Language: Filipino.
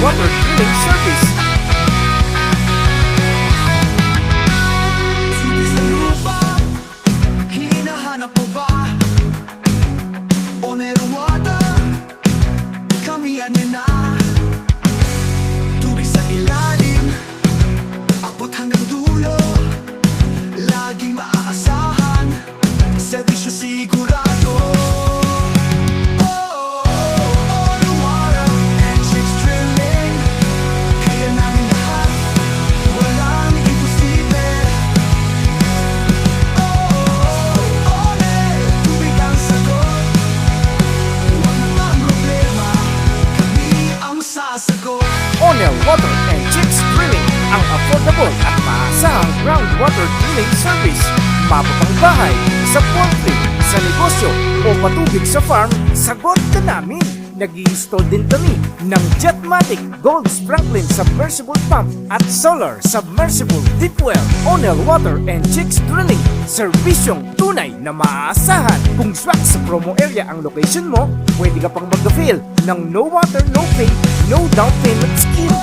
water drilling service. Tubig sa lupa, hinahanap mo ba? Owner water, kami yan na. Tubig sa ilalim, abot hanggang dulo, laging maaasahan, serbisyo sigurado. Onel Water and Chicks Drilling, ang affordable at maasahang groundwater drilling service. Mapapang bahay, sa poultry, sa negosyo o patubig sa farm, sagot ka namin. Nag-i-install din kami ng Jetmatic Gold Sprinkling Submersible Pump at Solar Submersible Deep Well. Onel Water and Chicks Drilling, serbisyong tunay na maaasahan. Kung swak sa promo area ang location mo, pwede ka pang mag-avail ng no water, no pay, no down payment scheme.